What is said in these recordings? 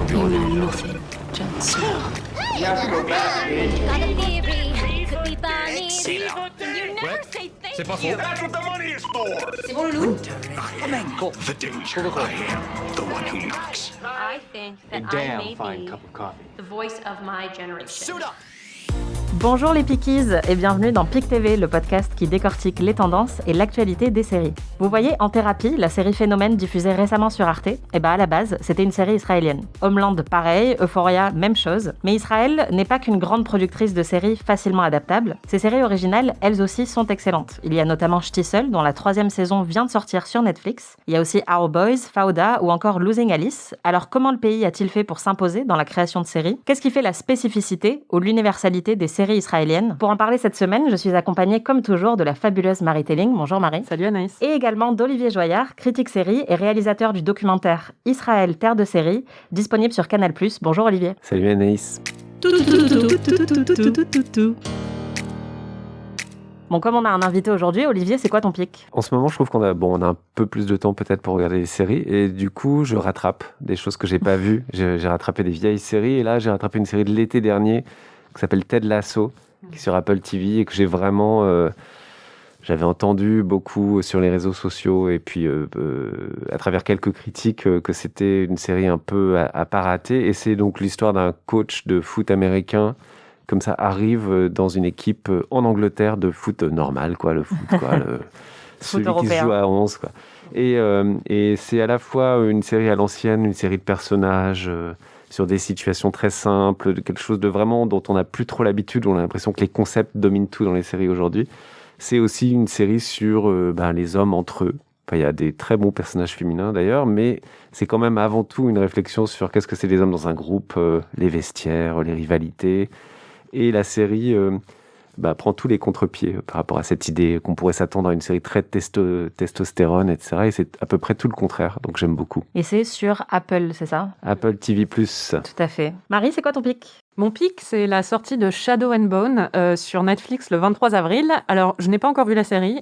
You know nothing, Jon Snow. Just go back, bitch. Got a theory, could be funny. You never say thank you. That's what the money is for. C'est bon, Loulou? The danger. I am the one who knocks. I think that I may be the voice of my generation. Bonjour les Pickies et bienvenue dans PIC TV, le podcast qui décortique les tendances et l'actualité des séries. Vous voyez En Thérapie, la série Phénomène diffusée récemment sur Arte, et à la base, c'était une série israélienne. Homeland, pareil, Euphoria, même chose. Mais Israël n'est pas qu'une grande productrice de séries facilement adaptables. Ces séries originales, elles aussi, sont excellentes. Il y a notamment Shtisel, dont la 3e saison vient de sortir sur Netflix. Il y a aussi Our Boys, Fauda ou encore Losing Alice. Alors comment le pays a-t-il fait pour s'imposer dans la création de séries ? Qu'est-ce qui fait la spécificité ou l'universalité des séries israéliennes ? Pour en parler cette semaine, je suis accompagnée comme toujours de la fabuleuse Marie Telling. Bonjour Marie. Salut Anaïs. Et également d'Olivier Joyard, critique série et réalisateur du documentaire Israël, terre de séries, disponible sur Canal+. Bonjour Olivier. Salut Anaïs. Bon, comme on a un invité aujourd'hui, Olivier, c'est quoi ton pic ? En ce moment, je trouve qu'on a un peu plus de temps peut-être pour regarder les séries et du coup, je rattrape des choses que j'ai pas vues. J'ai rattrapé des vieilles séries et là, j'ai rattrapé une série de l'été dernier qui s'appelle Ted Lasso, qui est sur Apple TV et que j'ai vraiment... j'avais entendu beaucoup sur les réseaux sociaux et puis à travers quelques critiques que c'était une série un peu à pas rater. Et c'est donc l'histoire d'un coach de foot américain comme ça arrive dans une équipe en Angleterre de foot normal, quoi, le foot, quoi, celui qui se joue à 11, quoi. Et c'est à la fois une série à l'ancienne, une série de personnages sur des situations très simples, quelque chose de vraiment dont on n'a plus trop l'habitude, où on a l'impression que les concepts dominent tout dans les séries aujourd'hui. C'est aussi une série sur les hommes entre eux. Enfin, il y a des très bons personnages féminins d'ailleurs, mais c'est quand même avant tout une réflexion sur qu'est-ce que c'est les hommes dans un groupe, les vestiaires, les rivalités. Et la série prend tous les contre-pieds par rapport à cette idée qu'on pourrait s'attendre à une série très testostérone, etc. Et c'est à peu près tout le contraire, donc j'aime beaucoup. Et c'est sur Apple, c'est ça ? Apple TV+. Tout à fait. Marie, c'est quoi ton pic ? Mon pic, c'est la sortie de Shadow and Bone sur Netflix le 23 avril. Alors, je n'ai pas encore vu la série,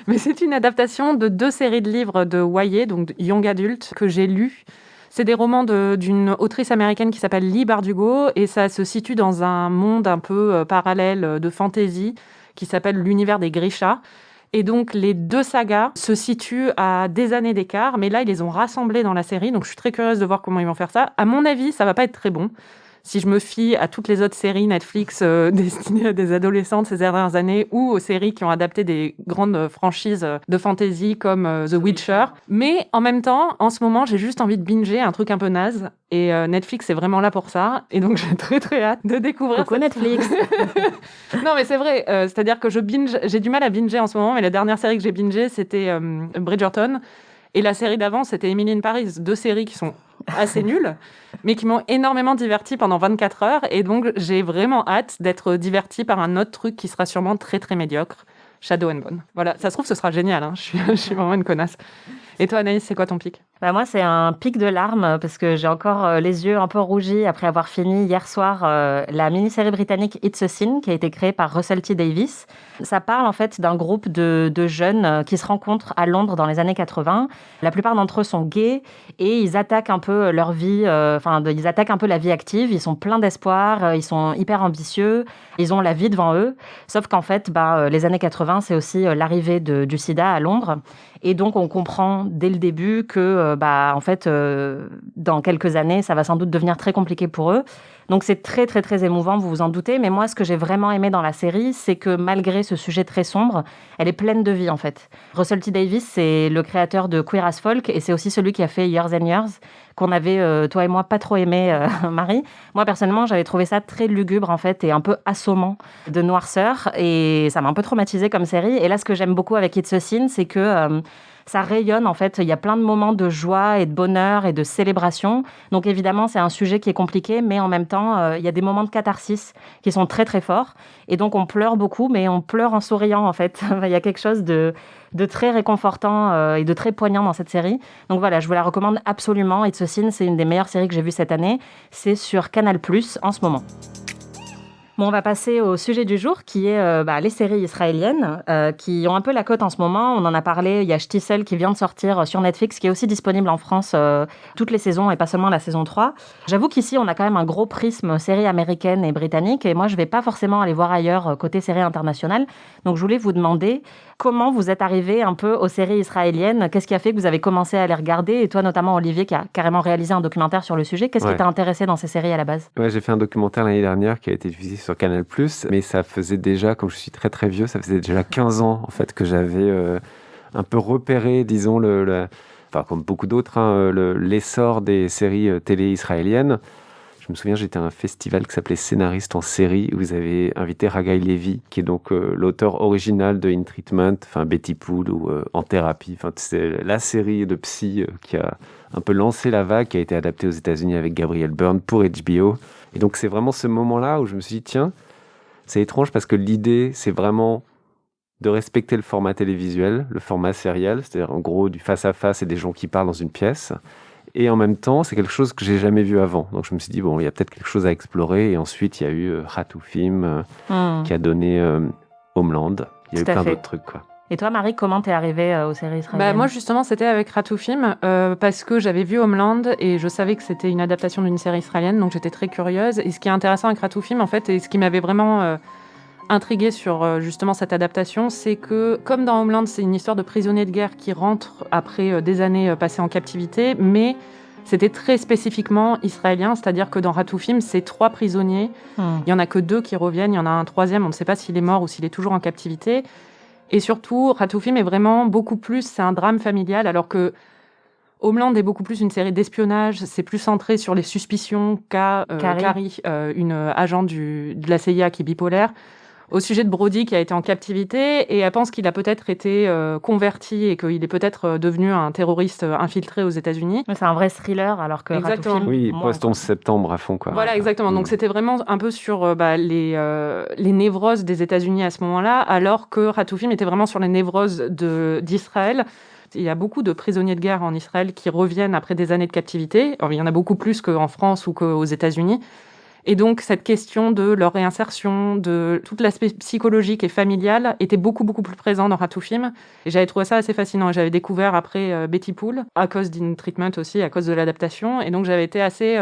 mais c'est une adaptation de 2 séries de livres de YA, donc Young Adult, que j'ai lues. C'est des romans d'une autrice américaine qui s'appelle Leigh Bardugo et ça se situe dans un monde un peu parallèle de fantasy qui s'appelle l'univers des Grisha. Et donc, les 2 sagas se situent à des années d'écart, mais là, ils les ont rassemblées dans la série, donc je suis très curieuse de voir comment ils vont faire ça. À mon avis, ça va pas être très bon. Si je me fie à toutes les autres séries Netflix destinées à des adolescentes ces dernières années ou aux séries qui ont adapté des grandes franchises de fantasy comme The Witcher. Mais en même temps, en ce moment, j'ai juste envie de binger un truc un peu naze. Et Netflix est vraiment là pour ça. Et donc, j'ai très très hâte de découvrir Coucou Netflix. Non, mais c'est vrai. C'est-à-dire que j'ai du mal à binger en ce moment. Mais la dernière série que j'ai bingée, c'était Bridgerton. Et la série d'avant, c'était Emily in Paris. 2 séries qui sont assez nulles, mais qui m'ont énormément divertie pendant 24 heures. Et donc, j'ai vraiment hâte d'être divertie par un autre truc qui sera sûrement très, très médiocre. Shadow and Bone. Voilà, ça se trouve, ce sera génial. Hein. Je suis vraiment une connasse. Et toi, Anaïs, c'est quoi ton pic ? Moi, c'est un pic de larmes parce que j'ai encore les yeux un peu rougis après avoir fini hier soir la mini-série britannique It's a Sin qui a été créée par Russell T Davies. Ça parle en fait d'un groupe de jeunes qui se rencontrent à Londres dans les années 80. La plupart d'entre eux sont gays et ils attaquent un peu leur vie, ils attaquent un peu la vie active. Ils sont pleins d'espoir, ils sont hyper ambitieux, ils ont la vie devant eux. Sauf qu'en fait, les années 80, c'est aussi l'arrivée du sida à Londres. Et donc, on comprend dès le début que, dans quelques années, ça va sans doute devenir très compliqué pour eux. Donc, c'est très, très, très émouvant, vous vous en doutez. Mais moi, ce que j'ai vraiment aimé dans la série, c'est que malgré ce sujet très sombre, elle est pleine de vie, en fait. Russell T Davies, c'est le créateur de Queer as Folk et c'est aussi celui qui a fait Years and Years, qu'on avait, toi et moi, pas trop aimé, Marie. Moi, personnellement, j'avais trouvé ça très lugubre, en fait, et un peu assommant de noirceur. Et ça m'a un peu traumatisée comme série. Et là, ce que j'aime beaucoup avec It's a Sin, c'est que ça rayonne, en fait. Il y a plein de moments de joie et de bonheur et de célébration. Donc, évidemment, c'est un sujet qui est compliqué, mais en même temps, il y a des moments de catharsis qui sont très, très forts. Et donc, on pleure beaucoup, mais on pleure en souriant, en fait. Il y a quelque chose de très réconfortant et de très poignant dans cette série. Donc voilà, je vous la recommande absolument. It's a Sin, c'est une des meilleures séries que j'ai vues cette année. C'est sur Canal+, en ce moment. Bon, on va passer au sujet du jour, qui est les séries israéliennes, qui ont un peu la cote en ce moment. On en a parlé, il y a Shtisel qui vient de sortir sur Netflix, qui est aussi disponible en France toutes les saisons et pas seulement la saison 3. J'avoue qu'ici, on a quand même un gros prisme séries américaines et britanniques, et moi, je vais pas forcément aller voir ailleurs côté séries internationales. Donc, je voulais vous demander comment vous êtes arrivé un peu aux séries israéliennes. Qu'est-ce qui a fait que vous avez commencé à les regarder? Et toi, notamment, Olivier, qui a carrément réalisé un documentaire sur le sujet. Qu'est-ce qui t'a intéressé dans ces séries à la base? Ouais, j'ai fait un documentaire l'année dernière qui a été diffusé sur Canal+, mais ça faisait déjà, comme je suis très très vieux, ça faisait déjà 15 ans en fait que j'avais un peu repéré, disons, enfin comme beaucoup d'autres, l'essor des séries télé israéliennes. Je me souviens, j'étais à un festival qui s'appelait Scénariste en série, où vous avez invité Haggai Levy, qui est donc l'auteur original de In Treatment, enfin Betty Pool ou En thérapie. Enfin, c'est la série de psy qui a un peu lancé la vague, qui a été adaptée aux États-Unis avec Gabriel Byrne pour HBO. Et donc c'est vraiment ce moment-là où je me suis dit, tiens, c'est étrange parce que l'idée, c'est vraiment de respecter le format télévisuel, le format sériel, c'est-à-dire en gros du face-à-face et des gens qui parlent dans une pièce. Et en même temps, c'est quelque chose que j'ai jamais vu avant. Donc je me suis dit, bon, il y a peut-être quelque chose à explorer. Et ensuite, il y a eu Hatoufim qui a donné Homeland. Il y a eu plein d'autres trucs, quoi. Et toi, Marie, comment t'es arrivée aux séries israéliennes? Moi, justement, c'était avec Hatoufim, parce que j'avais vu Homeland et je savais que c'était une adaptation d'une série israélienne, donc j'étais très curieuse. Et ce qui est intéressant avec Hatoufim, en fait, et ce qui m'avait vraiment intriguée sur justement cette adaptation, c'est que, comme dans Homeland, c'est une histoire de prisonniers de guerre qui rentrent après des années passées en captivité, mais c'était très spécifiquement israélien, c'est-à-dire que dans Hatoufim, c'est 3 prisonniers. Il y en a que 2 qui reviennent, il y en a un 3e, on ne sait pas s'il est mort ou s'il est toujours en captivité. Et surtout, Hatoufim est vraiment beaucoup plus, c'est un drame familial, alors que Homeland est beaucoup plus une série d'espionnage, c'est plus centré sur les suspicions qu'a Carrie, une agent de la CIA qui est bipolaire, au sujet de Brody qui a été en captivité, et elle pense qu'il a peut-être été converti et qu'il est peut-être devenu un terroriste infiltré aux États-Unis. C'est un vrai thriller, alors que Hatoufim... Oui, post-11 septembre à fond, quoi. Voilà, exactement. Donc c'était vraiment un peu sur les névroses des États-Unis à ce moment-là, alors que Hatoufim était vraiment sur les névroses d'Israël. Il y a beaucoup de prisonniers de guerre en Israël qui reviennent après des années de captivité. Alors, il y en a beaucoup plus qu'en France ou qu'aux États-Unis. Et donc, cette question de leur réinsertion, de tout l'aspect psychologique et familial était beaucoup, beaucoup plus présent dans Hatoufim. Et j'avais trouvé ça assez fascinant. J'avais découvert après Betty Pool, à cause d'In Treatment aussi, à cause de l'adaptation. Et donc, j'avais été assez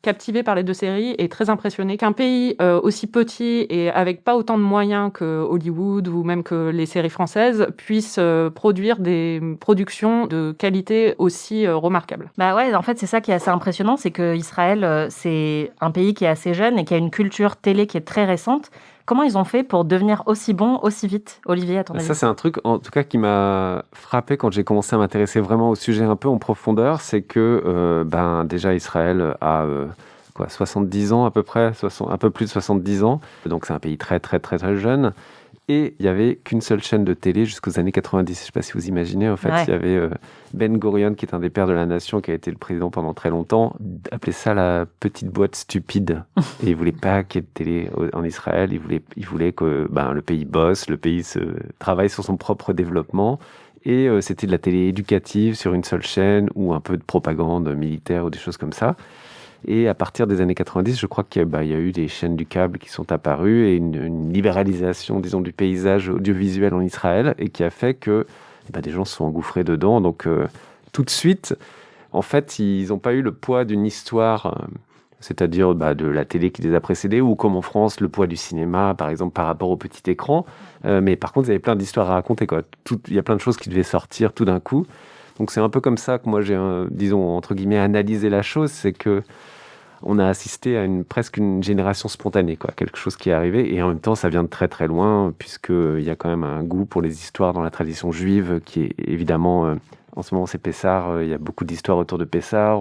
captivée par les 2 séries et très impressionnée qu'un pays aussi petit et avec pas autant de moyens que Hollywood ou même que les séries françaises puisse produire des productions de qualité aussi remarquables. Bah ouais, en fait, c'est ça qui est assez impressionnant, c'est que Israël, c'est un pays qui est assez jeune et qui a une culture télé qui est très récente. Comment ils ont fait pour devenir aussi bons aussi vite, Olivier, à ton avis? Ça, c'est un truc, en tout cas, qui m'a frappé quand j'ai commencé à m'intéresser vraiment au sujet un peu en profondeur. C'est que, déjà, Israël a 70 ans à peu près, un peu plus de 70 ans. Donc, c'est un pays très, très, très, très jeune. Et il n'y avait qu'une seule chaîne de télé jusqu'aux années 90. Je ne sais pas si vous imaginez. En fait, il y avait Ben Gurion, qui est un des pères de la nation, qui a été le président pendant très longtemps, appelait ça la petite boîte stupide. Et il ne voulait pas qu'il y ait de télé en Israël. Il voulait que le pays bosse, le pays travaille sur son propre développement. Et c'était de la télé éducative sur une seule chaîne ou un peu de propagande militaire ou des choses comme ça. Et à partir des années 90, je crois qu'il y a eu des chaînes du câble qui sont apparues et une libéralisation, disons, du paysage audiovisuel en Israël, et qui a fait que des gens se sont engouffrés dedans. Donc, tout de suite, en fait, ils n'ont pas eu le poids d'une histoire, c'est-à-dire de la télé qui les a précédés, ou comme en France, le poids du cinéma, par exemple, par rapport au petit écran. Mais par contre, ils avaient plein d'histoires à raconter, quoi. Il y a plein de choses qui devaient sortir tout d'un coup. Donc c'est un peu comme ça que moi j'ai, disons, entre guillemets, analysé la chose, c'est que on a assisté à presque une génération spontanée, quoi, quelque chose qui est arrivé, et en même temps ça vient de très très loin, puisqu'il y a quand même un goût pour les histoires dans la tradition juive, qui est évidemment, en ce moment c'est Pessah, il y a beaucoup d'histoires autour de Pessah,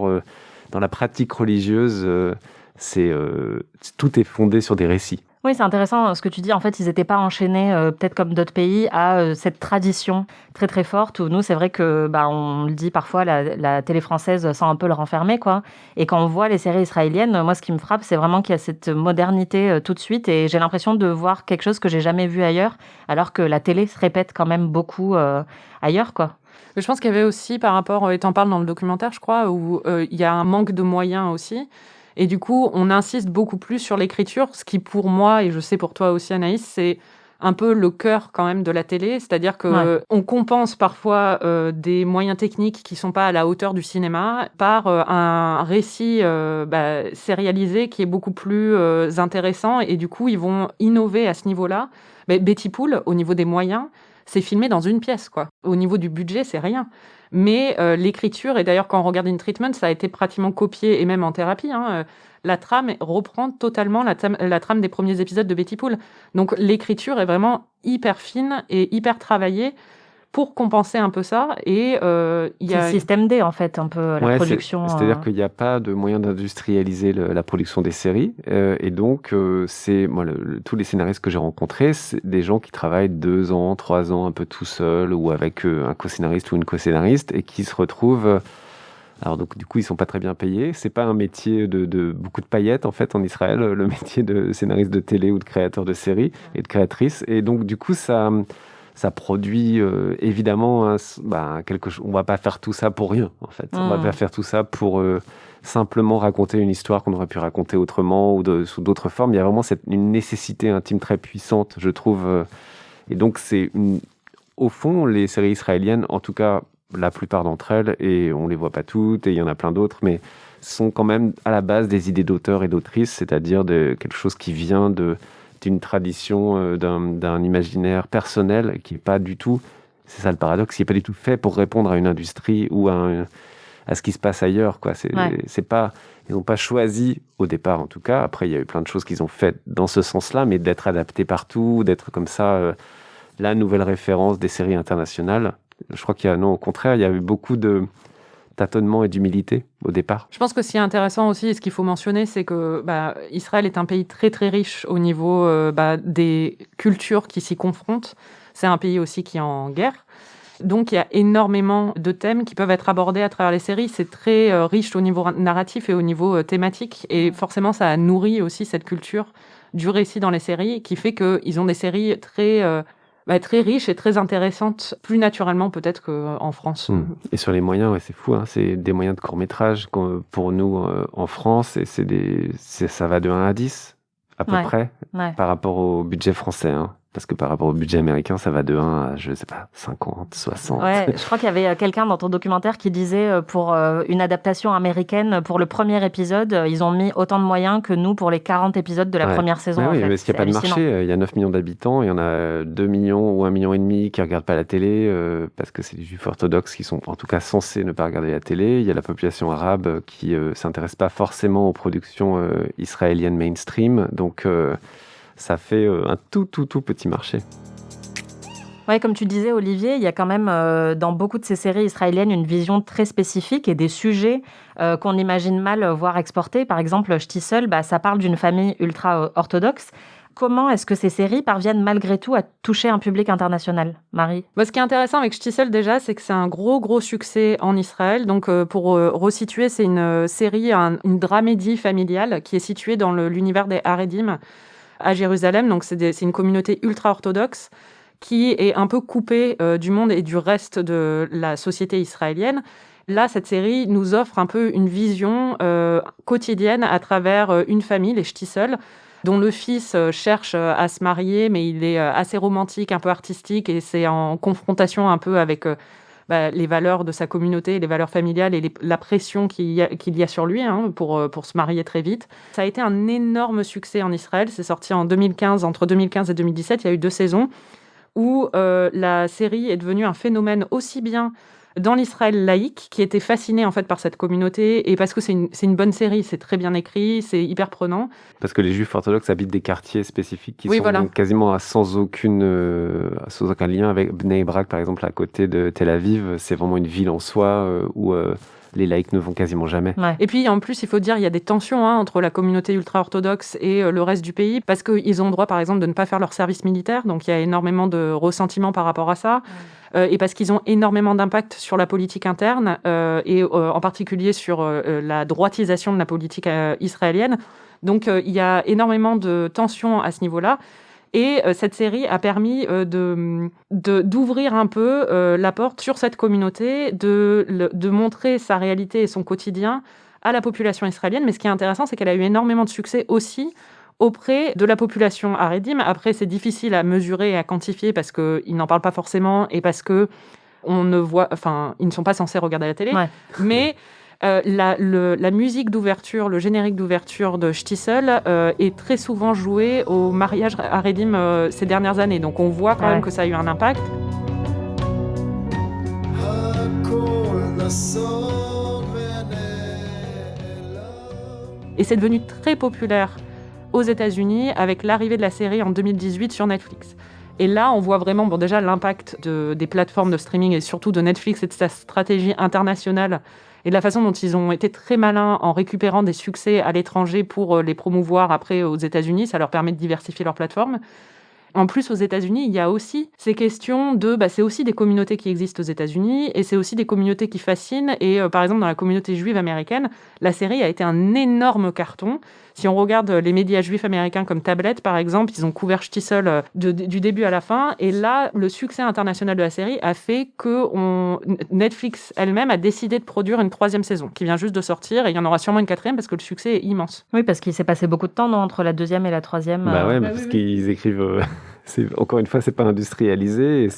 dans la pratique religieuse, tout est fondé sur des récits. Oui, c'est intéressant ce que tu dis. En fait, ils n'étaient pas enchaînés, peut-être comme d'autres pays, à cette tradition très très forte où nous, c'est vrai que, on le dit parfois, la télé française sent un peu le renfermer, quoi. Et quand on voit les séries israéliennes, moi, ce qui me frappe, c'est vraiment qu'il y a cette modernité tout de suite. Et j'ai l'impression de voir quelque chose que j'ai jamais vu ailleurs, alors que la télé se répète quand même beaucoup ailleurs, quoi. Je pense qu'il y avait aussi, par rapport, et t'en parles dans le documentaire, je crois, où il y a un manque de moyens aussi. Et du coup, on insiste beaucoup plus sur l'écriture, ce qui pour moi, et je sais pour toi aussi Anaïs, c'est un peu le cœur quand même de la télé, c'est-à-dire que on compense parfois des moyens techniques qui sont pas à la hauteur du cinéma par un récit sérialisé qui est beaucoup plus intéressant, et du coup ils vont innover à ce niveau-là. Mais Betty Pool, au niveau des moyens, c'est filmé dans une pièce, quoi. Au niveau du budget, c'est rien. Mais l'écriture, et d'ailleurs quand on regarde In Treatment, ça a été pratiquement copié, et même en thérapie, la trame reprend totalement la trame des premiers épisodes de Betty Pool. Donc l'écriture est vraiment hyper fine et hyper travaillée pour compenser un peu ça. Et il y a c'est système D, en fait, un peu, la production. C'est-à-dire qu'il n'y a pas de moyen d'industrialiser la production des séries. Et donc, tous les scénaristes que j'ai rencontrés, c'est des gens qui travaillent 2 ans, 3 ans, un peu tout seuls, ou avec un co-scénariste ou une co-scénariste, et qui se retrouvent... Alors donc du coup ils sont pas très bien payés. C'est pas un métier de beaucoup de paillettes en fait en Israël, le métier de scénariste de télé ou de créateur de séries et de créatrice. Et donc du coup ça produit évidemment quelque chose. On va pas faire tout ça pour rien en fait. On va pas faire tout ça pour simplement raconter une histoire qu'on aurait pu raconter autrement ou sous d'autres formes. Il y a vraiment une nécessité intime très puissante, je trouve. Et donc au fond les séries israéliennes, en tout cas la plupart d'entre elles, et on les voit pas toutes, et il y en a plein d'autres, mais sont quand même à la base des idées d'auteurs et d'autrices, c'est-à-dire de quelque chose qui vient d'une tradition, d'un imaginaire personnel qui est pas du tout, c'est ça le paradoxe, qui est pas du tout fait pour répondre à une industrie ou à ce qui se passe ailleurs, quoi. C'est pas, ils n'ont pas choisi au départ en tout cas. Après il y a eu plein de choses qu'ils ont faites dans ce sens-là, mais d'être adaptés partout, d'être comme ça la nouvelle référence des séries internationales. Je crois au contraire, il y a eu beaucoup de tâtonnement et d'humilité au départ. Je pense que ce qui est intéressant aussi, et ce qu'il faut mentionner, c'est que Israël est un pays très très riche au niveau des cultures qui s'y confrontent. C'est un pays aussi qui est en guerre. Donc il y a énormément de thèmes qui peuvent être abordés à travers les séries. C'est très riche au niveau narratif et au niveau thématique. Et forcément, ça a nourri aussi cette culture du récit dans les séries, qui fait qu'ils ont des séries très riche et très intéressante, plus naturellement peut-être qu'en France. Et sur les moyens, c'est fou, c'est des moyens de court-métrage pour nous en France, et ça va de 1 à 10 à peu près par rapport au budget français. Parce que par rapport au budget américain, ça va de 1 à, je sais pas, 50, 60. Ouais, je crois qu'il y avait quelqu'un dans ton documentaire qui disait pour une adaptation américaine, pour le premier épisode, ils ont mis autant de moyens que nous pour les 40 épisodes de la première saison. Oui, en fait. Parce qu'il n'y a pas de marché. Il y a 9 millions d'habitants, il y en a 2 millions ou 1,5 million qui ne regardent pas la télé, parce que c'est des juifs orthodoxes qui sont en tout cas censés ne pas regarder la télé. Il y a la population arabe qui ne s'intéresse pas forcément aux productions israéliennes mainstream. Donc... ça fait un tout petit marché. Ouais, comme tu disais, Olivier, il y a quand même dans beaucoup de ces séries israéliennes une vision très spécifique et des sujets qu'on imagine mal voir exportés. Par exemple, Shtisel, ça parle d'une famille ultra-orthodoxe. Comment est-ce que ces séries parviennent malgré tout à toucher un public international, Marie ? Ce qui est intéressant avec Shtisel déjà, c'est que c'est un gros succès en Israël. Donc pour resituer, c'est une série, une dramédie familiale qui est située dans l'univers des Haredim, à Jérusalem. Donc c'est une communauté ultra-orthodoxe qui est un peu coupée du monde et du reste de la société israélienne. Là, cette série nous offre un peu une vision quotidienne à travers une famille, les Shtisel, dont le fils cherche à se marier, mais il est assez romantique, un peu artistique, et c'est en confrontation un peu avec les valeurs de sa communauté, les valeurs familiales et la pression qu'il y a sur lui pour se marier très vite. Ça a été un énorme succès en Israël. C'est sorti en 2015, entre 2015 et 2017. Il y a eu 2 saisons où la série est devenue un phénomène aussi bien dans l'Israël laïque, qui était fasciné en fait par cette communauté, et parce que c'est une bonne série, c'est très bien écrit, c'est hyper prenant. Parce que les juifs orthodoxes habitent des quartiers spécifiques qui sont quasiment sans aucun lien avec Bnei Brak, par exemple, à côté de Tel Aviv. C'est vraiment une ville en soi où les laïcs ne vont quasiment jamais. Ouais. Et puis en plus, il faut dire, il y a des tensions entre la communauté ultra-orthodoxe et le reste du pays, parce qu'ils ont le droit, par exemple, de ne pas faire leur service militaire, donc il y a énormément de ressentiment par rapport à ça. Et parce qu'ils ont énormément d'impact sur la politique interne et en particulier sur la droitisation de la politique israélienne. Donc il y a énormément de tensions à ce niveau-là. Et cette série a permis d'ouvrir un peu la porte sur cette communauté, de montrer sa réalité et son quotidien à la population israélienne. Mais ce qui est intéressant, c'est qu'elle a eu énormément de succès aussi auprès de la population haredim. Après, c'est difficile à mesurer et à quantifier parce qu'ils n'en parlent pas forcément et parce que ils ne sont pas censés regarder la télé. Ouais. Mais la musique d'ouverture, le générique d'ouverture de Shtisel est très souvent joué au mariage haredim ces dernières années. Donc on voit quand même que ça a eu un impact. Et c'est devenu très populaire aux États-Unis avec l'arrivée de la série en 2018 sur Netflix. Et là, on voit vraiment déjà l'impact des plateformes de streaming et surtout de Netflix et de sa stratégie internationale et de la façon dont ils ont été très malins en récupérant des succès à l'étranger pour les promouvoir après aux États-Unis. Ça leur permet de diversifier leur plateforme. En plus, aux États-Unis, il y a aussi ces questions de... c'est aussi des communautés qui existent aux États-Unis et c'est aussi des communautés qui fascinent. Et par exemple, dans la communauté juive américaine, la série a été un énorme carton. Si on regarde les médias juifs américains comme Tablet, par exemple, ils ont couvert Shtisel du début à la fin. Et là, le succès international de la série a fait que Netflix elle-même a décidé de produire une 3e saison qui vient juste de sortir. Et il y en aura sûrement une 4e parce que le succet est immense. Oui, parce qu'il s'est passé beaucoup de temps entre la 2e et la 3e. Parce qu'ils écrivent... encore une fois, c'est pas industrialisé. Et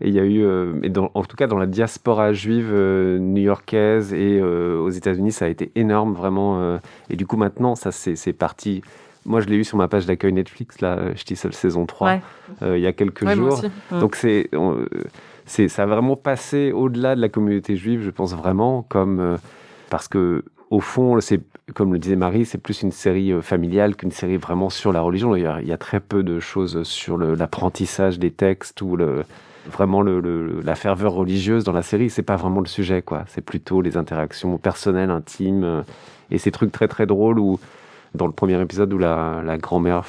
il y a eu... en tout cas, dans la diaspora juive new-yorkaise et aux États-Unis, ça a été énorme, vraiment. Et du coup, maintenant, ça c'est parti. Moi, je l'ai eu sur ma page d'accueil Netflix, là, Shtisel saison 3, il y a quelques jours. Donc, ça a vraiment passé au-delà de la communauté juive, je pense vraiment, parce que au fond, c'est, comme le disait Marie, c'est plus une série familiale qu'une série vraiment sur la religion. Il y a très peu de choses sur l'apprentissage des textes ou vraiment la ferveur religieuse dans la série. C'est pas vraiment le sujet, quoi. C'est plutôt les interactions personnelles, intimes, et ces trucs très très drôles où dans le premier épisode où la grand-mère...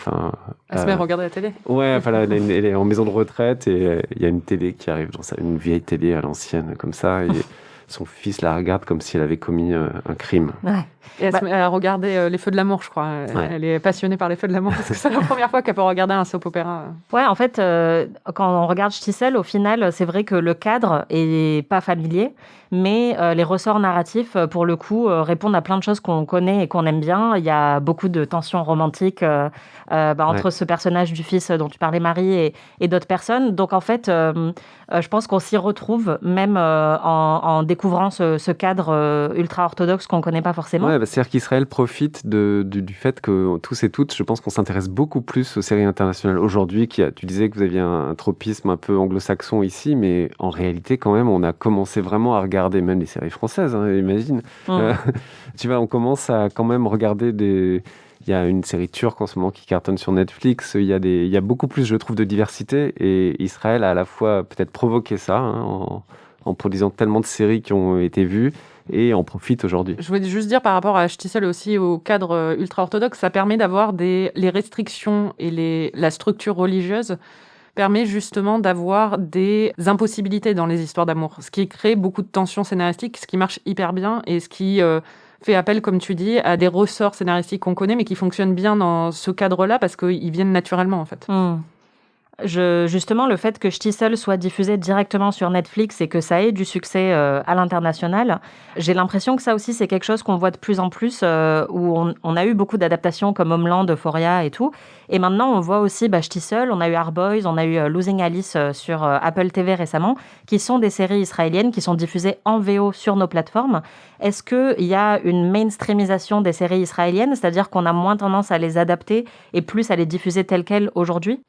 Elle se met à regarder la télé. Ouais, elle est en maison de retraite et il y a une télé qui arrive, une vieille télé à l'ancienne, comme ça, et son fils la regarde comme si elle avait commis un crime. Ouais. Et elle a regardé Les Feux de l'amour, je crois. Elle est passionnée par Les Feux de l'amour parce que c'est la première fois qu'elle peut regarder un soap opéra. Ouais, en fait, quand on regarde Shtisel, au final, c'est vrai que le cadre est pas familier, mais les ressorts narratifs, pour le coup, répondent à plein de choses qu'on connaît et qu'on aime bien. Il y a beaucoup de tensions romantiques entre ce personnage du fils dont tu parlais, Marie, et d'autres personnes. Donc, en fait, je pense qu'on s'y retrouve, même en découvrant ce cadre ultra-orthodoxe qu'on connaît pas forcément. Ouais, c'est-à-dire qu'Israël profite du fait que tous et toutes, je pense qu'on s'intéresse beaucoup plus aux séries internationales aujourd'hui. Tu disais que vous aviez un tropisme un peu anglo-saxon ici, mais en réalité, quand même, on a commencé vraiment à regarder même les séries françaises, imagine. Tu vois, on commence à quand même regarder Il y a une série turque en ce moment qui cartonne sur Netflix. Il y a beaucoup plus, je trouve, de diversité. Et Israël a à la fois peut-être provoqué ça en produisant tellement de séries qui ont été vues et en profite aujourd'hui. Je voulais juste dire par rapport à Shtisel aussi au cadre ultra-orthodoxe, ça permet d'avoir les restrictions et la structure religieuse permet justement d'avoir des impossibilités dans les histoires d'amour, ce qui crée beaucoup de tensions scénaristiques, ce qui marche hyper bien et ce qui fait appel, comme tu dis, à des ressorts scénaristiques qu'on connaît mais qui fonctionnent bien dans ce cadre-là parce qu'ils viennent naturellement en fait. Justement, le fait que Shtisel soit diffusé directement sur Netflix et que ça ait du succès à l'international, j'ai l'impression que ça aussi, c'est quelque chose qu'on voit de plus en plus, où on a eu beaucoup d'adaptations comme Homeland, Euphoria et tout. Et maintenant, on voit aussi Shtisel, on a eu Our-Boys, on a eu Losing Alice sur Apple TV récemment, qui sont des séries israéliennes qui sont diffusées en VO sur nos plateformes. Est-ce qu'il y a une mainstreamisation des séries israéliennes, c'est-à-dire qu'on a moins tendance à les adapter et plus à les diffuser telles quelles aujourd'hui ?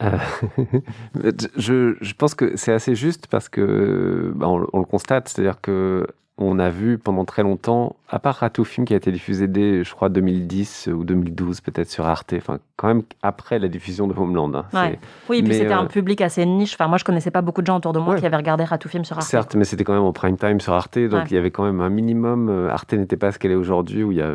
Je pense que c'est assez juste parce que on le constate, c'est-à-dire que on a vu pendant très longtemps, à part Ratoufim qui a été diffusé dès, je crois, 2010 ou 2012 peut-être sur Arte, enfin quand même après la diffusion de Homeland. Oui, et puis c'était un public assez niche. Enfin, moi, je connaissais pas beaucoup de gens autour de moi qui avaient regardé Ratoufim sur Arte. Certes, mais c'était quand même en prime time sur Arte, donc il y avait quand même un minimum. Arte n'était pas ce qu'elle est aujourd'hui, où il y a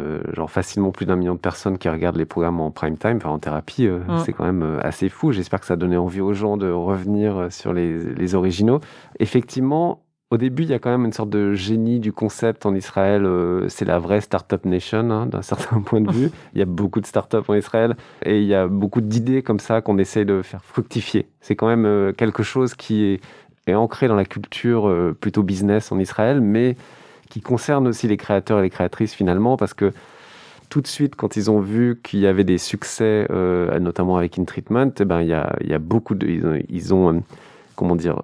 facilement plus d'1 million de personnes qui regardent les programmes en prime time, enfin en thérapie. C'est quand même assez fou. J'espère que ça a donné envie aux gens de revenir sur les originaux. Effectivement, au début, il y a quand même une sorte de génie du concept en Israël. C'est la vraie Startup Nation, d'un certain point de vue. Il y a beaucoup de startups en Israël et il y a beaucoup d'idées comme ça qu'on essaye de faire fructifier. C'est quand même quelque chose qui est ancré dans la culture plutôt business en Israël, mais qui concerne aussi les créateurs et les créatrices finalement, parce que tout de suite, quand ils ont vu qu'il y avait des succès, notamment avec In Treatment, il y a beaucoup de... Ils ont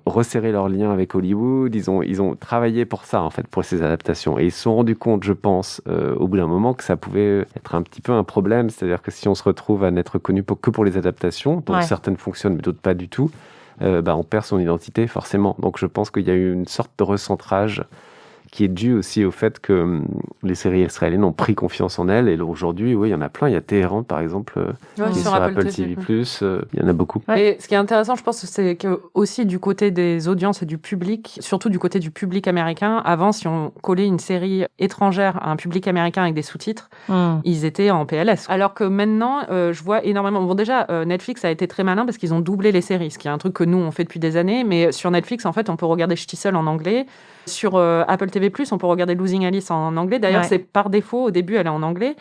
resserré leurs liens avec Hollywood, ils ont travaillé pour ça, en fait, pour ces adaptations. Et ils se sont rendus compte, je pense, au bout d'un moment, que ça pouvait être un petit peu un problème. C'est-à-dire que si on se retrouve à n'être connu que pour les adaptations, dont certaines fonctionnent, mais d'autres pas du tout, on perd son identité, forcément. Donc je pense qu'il y a eu une sorte de recentrage qui est dû aussi au fait que les séries israéliennes ont pris confiance en elles. Et aujourd'hui, oui, il y en a plein. Il y a Téhéran, par exemple, qui est sur Apple TV+. Il y en a beaucoup. Et ce qui est intéressant, je pense, c'est que aussi du côté des audiences et du public, surtout du côté du public américain, avant, si on collait une série étrangère à un public américain avec des sous-titres, ils étaient en PLS. Alors que maintenant, je vois énormément... Bon, déjà, Netflix a été très malin parce qu'ils ont doublé les séries, ce qui est un truc que nous, on fait depuis des années. Mais sur Netflix, en fait, on peut regarder Shtisel en anglais. Sur Apple TV+, on peut regarder Losing Alice en anglais. D'ailleurs, c'est par défaut, au début, elle est en anglais.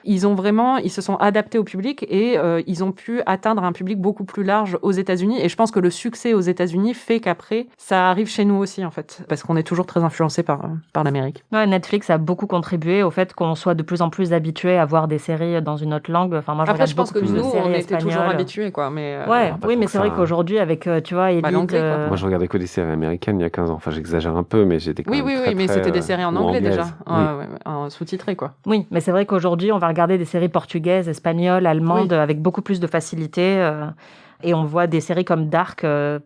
Ils se sont adaptés au public et ils ont pu atteindre un public beaucoup plus large aux États-Unis. Et je pense que le succès aux États-Unis fait qu'après, ça arrive chez nous aussi, en fait. Parce qu'on est toujours très influencé par l'Amérique. Ouais, Netflix a beaucoup contribué au fait qu'on soit de plus en plus habitué à voir des séries dans une autre langue. Enfin, moi, je pense que nous, on était toujours habitués, quoi. Mais, mais c'est vrai qu'aujourd'hui, avec, tu vois, Elite... Moi, je regardais que des séries américaines il y a 15 ans. Enfin, j'exagère un peu, mais j'étais quand même très, mais c'était des séries en anglais, déjà. Oui. Sous-titrées, quoi. Oui, mais c'est vrai qu'aujourd'hui, on va regarder des séries portugaises, espagnoles, allemandes avec beaucoup plus de facilité. Et on voit des séries comme Dark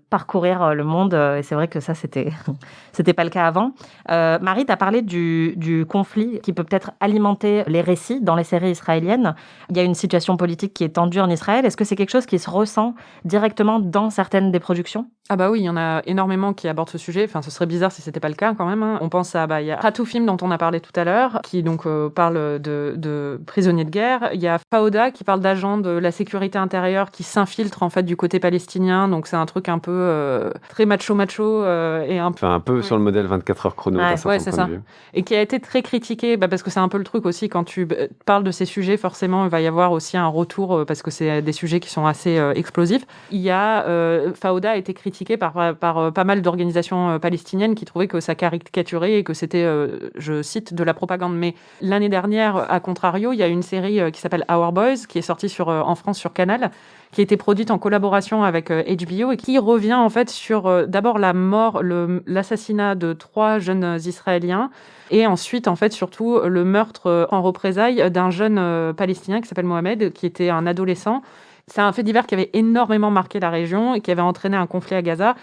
parcourir le monde. Et c'est vrai que ça, c'était pas le cas avant. Marie, tu as parlé du conflit qui peut peut-être alimenter les récits dans les séries israéliennes. Il y a une situation politique qui est tendue en Israël. Est-ce que c'est quelque chose qui se ressent directement dans certaines des productions ? Ah bah oui, il y en a énormément qui abordent ce sujet. Enfin, ce serait bizarre si c'était pas le cas quand même. On pense à, il y a Hatoufim dont on a parlé tout à l'heure, qui donc parle de prisonniers de guerre. Il y a Fauda qui parle d'agents de la sécurité intérieure qui s'infiltrent en fait du côté palestinien. Donc c'est un truc un peu très macho et un peu sur le modèle 24 heures chrono. Ouais, c'est ça. Et qui a été très critiqué parce que c'est un peu le truc aussi quand tu parles de ces sujets, forcément il va y avoir aussi un retour parce que c'est des sujets qui sont assez explosifs. Il y a Fauda a été critiqué par pas mal d'organisations palestiniennes qui trouvaient que ça caricaturait et que c'était, je cite, de la propagande. Mais l'année dernière, à contrario, il y a une série qui s'appelle Our Boys, qui est sortie en France sur Canal, qui a été produite en collaboration avec HBO et qui revient en fait sur d'abord la mort, l'assassinat de 3 jeunes Israéliens et ensuite en fait surtout le meurtre en représailles d'un jeune Palestinien qui s'appelle Mohamed, qui était un adolescent. C'est un fait divers qui avait énormément marqué la région et qui avait entraîné un conflit à Gaza.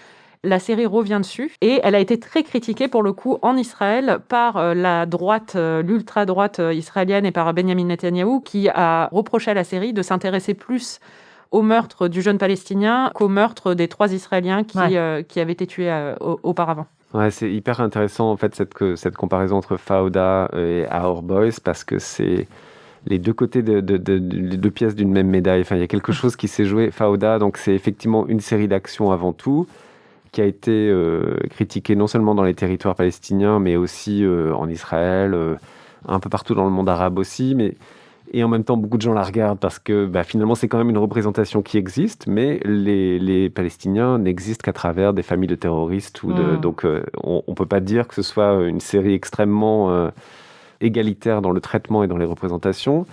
La série revient dessus et elle a été très critiquée pour le coup en Israël par la droite, l'ultra-droite israélienne et par Benjamin Netanyahou qui a reproché à la série de s'intéresser plus au meurtre du jeune Palestinien qu'au meurtre des 3 Israéliens qui avaient été tués auparavant. Ouais, c'est hyper intéressant en fait cette comparaison entre Fauda et Our Boys parce que c'est les deux côtés de deux pièces d'une même médaille. Enfin, il y a quelque chose qui s'est joué. Fauda, donc c'est effectivement une série d'actions avant tout, qui a été critiquée non seulement dans les territoires palestiniens, mais aussi en Israël, un peu partout dans le monde arabe aussi. Et en même temps, beaucoup de gens la regardent parce que finalement, c'est quand même une représentation qui existe, mais les Palestiniens n'existent qu'à travers des familles de terroristes. Donc, on ne peut pas dire que ce soit une série extrêmement égalitaire dans le traitement et dans les représentations.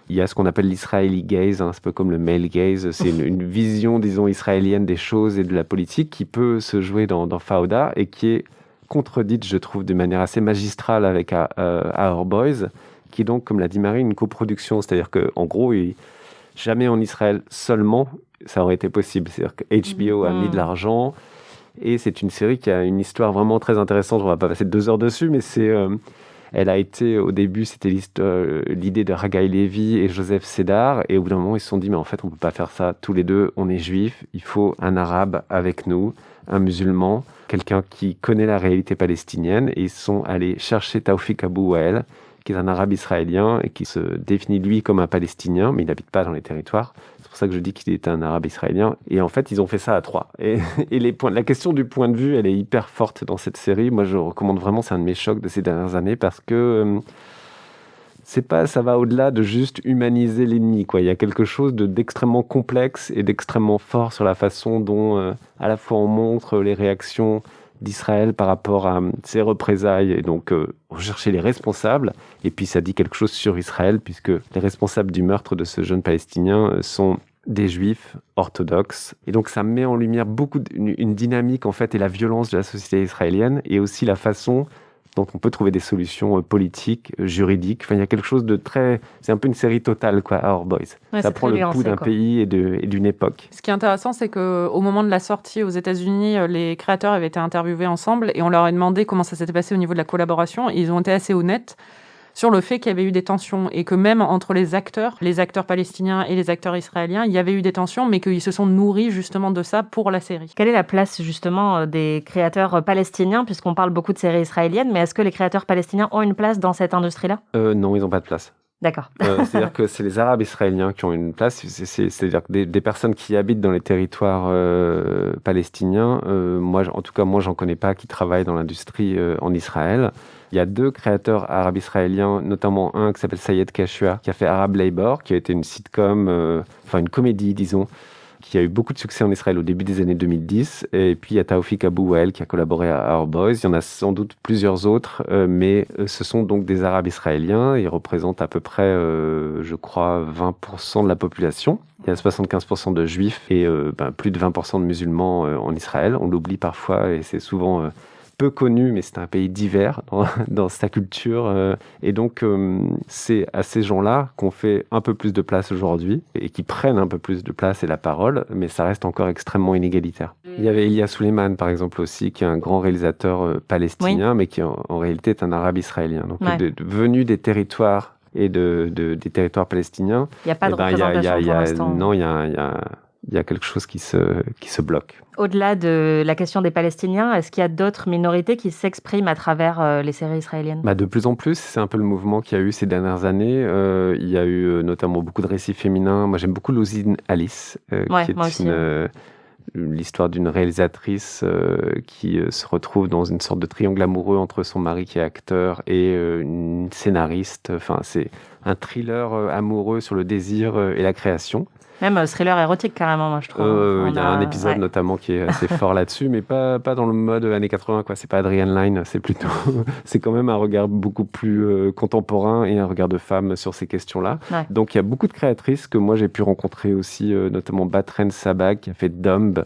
Il y a ce qu'on appelle l'Israeli gaze, c'est un peu comme le male gaze. C'est une vision, disons, israélienne des choses et de la politique qui peut se jouer dans Fauda et qui est contredite, je trouve, de manière assez magistrale avec Our Boys, qui est donc, comme l'a dit Marie, une coproduction. C'est-à-dire qu'en gros, jamais en Israël seulement, ça aurait été possible. C'est-à-dire que HBO a mis de l'argent et c'est une série qui a une histoire vraiment très intéressante. On ne va pas passer 2 heures dessus, mais elle a été, au début, c'était l'idée de Haggai Levi et Joseph Sédar. Et au bout d'un moment, ils se sont dit, mais en fait, on ne peut pas faire ça tous les deux. On est juifs, il faut un arabe avec nous, un musulman, quelqu'un qui connaît la réalité palestinienne. Et ils sont allés chercher Taoufik Abou Wael, qui est un arabe israélien et qui se définit, lui, comme un palestinien, mais il n'habite pas dans les territoires. C'est pour ça que je dis qu'il est un arabe israélien. Et en fait, ils ont fait ça à 3. Et la question du point de vue, elle est hyper forte dans cette série. Moi, je recommande vraiment, c'est un de mes chocs de ces dernières années, parce que ça va au-delà de juste humaniser l'ennemi, quoi. Il y a quelque chose d'extrêmement complexe et d'extrêmement fort sur la façon dont, à la fois, on montre les réactions d'Israël par rapport à ses représailles, et donc rechercher les responsables. Et puis ça dit quelque chose sur Israël, puisque les responsables du meurtre de ce jeune Palestinien sont des juifs orthodoxes. Et donc ça met en lumière une dynamique en fait et la violence de la société israélienne, et aussi la façon dont on peut trouver des solutions politiques, juridiques. Enfin, il y a quelque chose de très... C'est un peu une série totale, quoi, Our Boys. Ouais, ça prend le pouls d'un pays et d'une époque. Ce qui est intéressant, c'est qu'au moment de la sortie aux États-Unis, les créateurs avaient été interviewés ensemble et on leur a demandé comment ça s'était passé au niveau de la collaboration. Et ils ont été assez honnêtes sur le fait qu'il y avait eu des tensions et que même entre les acteurs palestiniens et les acteurs israéliens, il y avait eu des tensions, mais qu'ils se sont nourris justement de ça pour la série. Quelle est la place justement des créateurs palestiniens, puisqu'on parle beaucoup de séries israéliennes, mais est-ce que les créateurs palestiniens ont une place dans cette industrie-là ? Non, ils n'ont pas de place. D'accord. C'est-à-dire que c'est les Arabes israéliens qui ont une place. C'est-à-dire que des personnes qui habitent dans les territoires palestiniens, moi, j'en connais pas qui travaillent dans l'industrie en Israël. Il y a 2 créateurs arabes israéliens, notamment un qui s'appelle Sayed Kashua, qui a fait Arab Labor, qui a été une sitcom, une comédie, disons, qui a eu beaucoup de succès en Israël au début des années 2010. Et puis il y a Taoufik Abou Wael qui a collaboré à Our Boys. Il y en a sans doute plusieurs autres, mais ce sont donc des Arabes israéliens. Ils représentent à peu près, je crois, 20% de la population. Il y a 75% de juifs et plus de 20% de musulmans en Israël. On l'oublie parfois et c'est souvent... peu connu, mais c'est un pays divers dans sa culture. Et donc, c'est à ces gens-là qu'on fait un peu plus de place aujourd'hui et qui prennent un peu plus de place et la parole, mais ça reste encore extrêmement inégalitaire. Il y avait Elia Suleiman, par exemple, aussi, qui est un grand réalisateur palestinien, mais qui en réalité est un arabe israélien. Donc, venu des territoires et des territoires palestiniens. Il n'y a pas de représentation pour l'instant. Non, il y a quelque chose qui se bloque. Au-delà de la question des Palestiniens, est-ce qu'il y a d'autres minorités qui s'expriment à travers les séries israéliennes ? De plus en plus, c'est un peu le mouvement qu'il y a eu ces dernières années. Il y a eu notamment beaucoup de récits féminins. Moi, j'aime beaucoup Losine Alice, qui est l'histoire d'une réalisatrice qui se retrouve dans une sorte de triangle amoureux entre son mari qui est acteur et une scénariste. Enfin, c'est un thriller amoureux sur le désir et la création. Même thriller érotique, carrément, moi, je trouve. Il y a un épisode notamment qui est assez fort là-dessus, mais pas dans le mode années 80, quoi. C'est pas Adrian Lyne, c'est plutôt... c'est quand même un regard beaucoup plus contemporain et un regard de femme sur ces questions-là. Ouais. Donc, il y a beaucoup de créatrices que moi, j'ai pu rencontrer aussi, notamment Batren Sabag, qui a fait Dumb,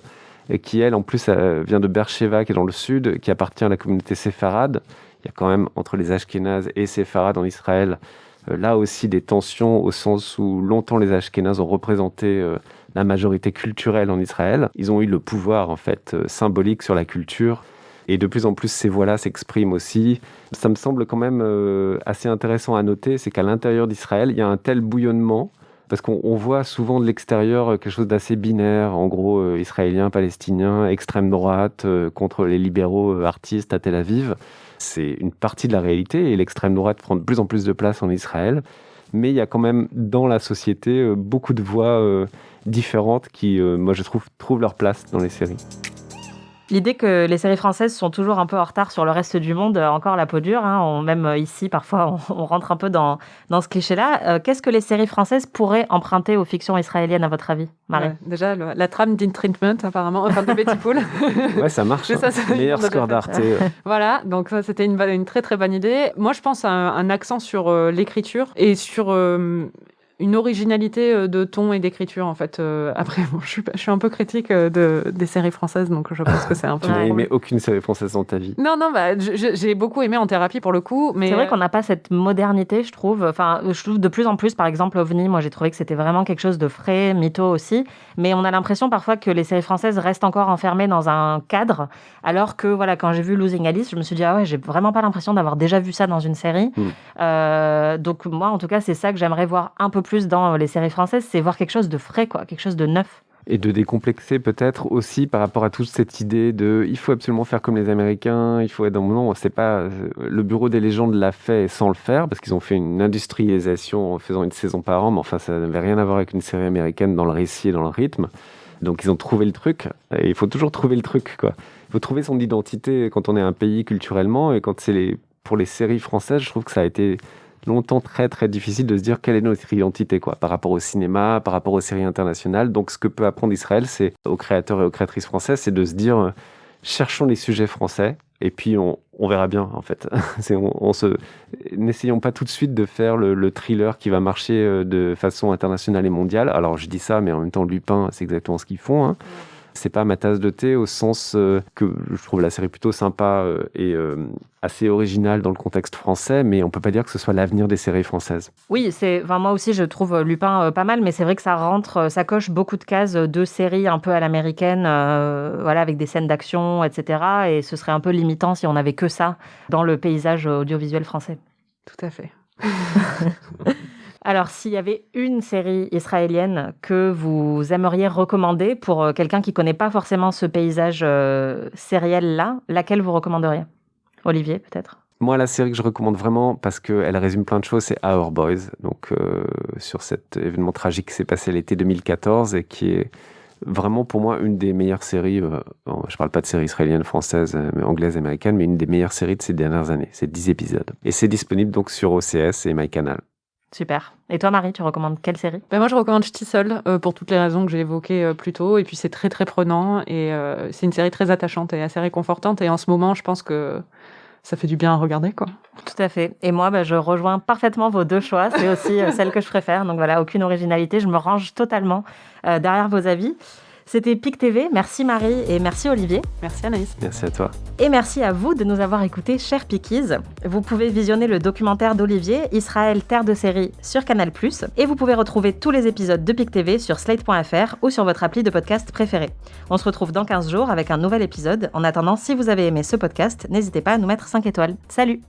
et qui, elle, en plus, vient de Beersheva, qui est dans le sud, qui appartient à la communauté séfarade. Il y a quand même, entre les Ashkénazes et séfarades en Israël, là aussi des tensions au sens où longtemps les Ashkénazes ont représenté la majorité culturelle en Israël. Ils ont eu le pouvoir en fait symbolique sur la culture et de plus en plus ces voix-là s'expriment aussi. Ça me semble quand même assez intéressant à noter, c'est qu'à l'intérieur d'Israël, il y a un tel bouillonnement parce qu'on voit souvent de l'extérieur quelque chose d'assez binaire, en gros israélien, palestinien, extrême droite contre les libéraux artistes à Tel Aviv. C'est une partie de la réalité et l'extrême droite prend de plus en plus de place en Israël. Mais il y a quand même dans la société beaucoup de voix différentes qui, moi je trouve, trouvent leur place dans les séries. L'idée que les séries françaises sont toujours un peu en retard sur le reste du monde, encore la peau dure. Même ici, parfois, on rentre un peu dans ce cliché-là. Qu'est-ce que les séries françaises pourraient emprunter aux fictions israéliennes, à votre avis, Marie ? Déjà, la trame d'In Treatment, apparemment, enfin de Betty Pool. Ouais, ça marche. Meilleur score d'Arte. Voilà, donc ça, c'était une très, très bonne idée. Moi, je pense à un accent sur l'écriture et sur... une originalité de ton et d'écriture, en fait. Après, je suis un peu critique des séries françaises, donc je pense que c'est un peu... Tu n'as aimé aucune série française dans ta vie ? Non, j'ai beaucoup aimé En Thérapie, pour le coup, mais... C'est vrai qu'on n'a pas cette modernité, je trouve. Enfin, je trouve de plus en plus, par exemple, OVNI, moi, j'ai trouvé que c'était vraiment quelque chose de frais, mytho aussi, mais on a l'impression parfois que les séries françaises restent encore enfermées dans un cadre, alors que, voilà, quand j'ai vu Losing Alice, je me suis dit, j'ai vraiment pas l'impression d'avoir déjà vu ça dans une série. Donc, moi, en tout cas, c'est ça que j'aimerais voir un peu plus dans les séries françaises, c'est voir quelque chose de frais, quoi, quelque chose de neuf. Et de décomplexer peut-être aussi par rapport à toute cette idée de il faut absolument faire comme les Américains, il faut être dans le non, c'est pas le Bureau des légendes l'a fait sans le faire parce qu'ils ont fait une industrialisation en faisant une saison par an, mais enfin ça n'avait rien à voir avec une série américaine dans le récit et dans le rythme. Donc ils ont trouvé le truc et il faut toujours trouver le truc, quoi. Il faut trouver son identité quand on est un pays culturellement et quand pour les séries françaises, je trouve que ça a été longtemps très très difficile de se dire quelle est notre identité, quoi, par rapport au cinéma, par rapport aux séries internationales. Donc ce que peut apprendre Israël, c'est aux créateurs et aux créatrices françaises, c'est de se dire cherchons les sujets français et puis on verra bien en fait. N'essayons pas tout de suite de faire le thriller qui va marcher de façon internationale et mondiale. Alors je dis ça, mais en même temps Lupin, c'est exactement ce qu'ils font. Hein. C'est pas ma tasse de thé au sens que je trouve la série plutôt sympa et assez originale dans le contexte français, mais on peut pas dire que ce soit l'avenir des séries françaises. Oui, moi aussi je trouve Lupin pas mal, mais c'est vrai que ça coche beaucoup de cases de séries un peu à l'américaine, voilà, avec des scènes d'action, etc. Et ce serait un peu limitant si on n'avait que ça dans le paysage audiovisuel français. Tout à fait. Alors, s'il y avait une série israélienne que vous aimeriez recommander pour quelqu'un qui ne connaît pas forcément ce paysage sériel-là, laquelle vous recommanderiez ? Olivier, peut-être ? Moi, la série que je recommande vraiment, parce qu'elle résume plein de choses, c'est Our Boys, donc sur cet événement tragique qui s'est passé l'été 2014 et qui est vraiment pour moi une des meilleures séries, je ne parle pas de séries israéliennes, françaises, anglaises, américaines, mais une des meilleures séries de ces dernières années. C'est 10 épisodes. Et c'est disponible donc sur OCS et MyCanal. Super. Et toi, Marie, tu recommandes quelle série ? Moi, je recommande Shtisel pour toutes les raisons que j'ai évoquées plus tôt. Et puis, c'est très, très prenant. Et c'est une série très attachante et assez réconfortante. Et en ce moment, je pense que ça fait du bien à regarder, quoi. Tout à fait. Et moi, je rejoins parfaitement vos deux choix. C'est aussi celle que je préfère. Donc voilà, aucune originalité. Je me range totalement derrière vos avis. C'était PIC TV. Merci Marie et merci Olivier. Merci Anaïs. Merci à toi. Et merci à vous de nous avoir écoutés, chers Pickies. Vous pouvez visionner le documentaire d'Olivier, Israël, terre de série, sur Canal+. Et vous pouvez retrouver tous les épisodes de PIC TV sur slate.fr ou sur votre appli de podcast préférée. On se retrouve dans 15 jours avec un nouvel épisode. En attendant, si vous avez aimé ce podcast, n'hésitez pas à nous mettre 5 étoiles. Salut!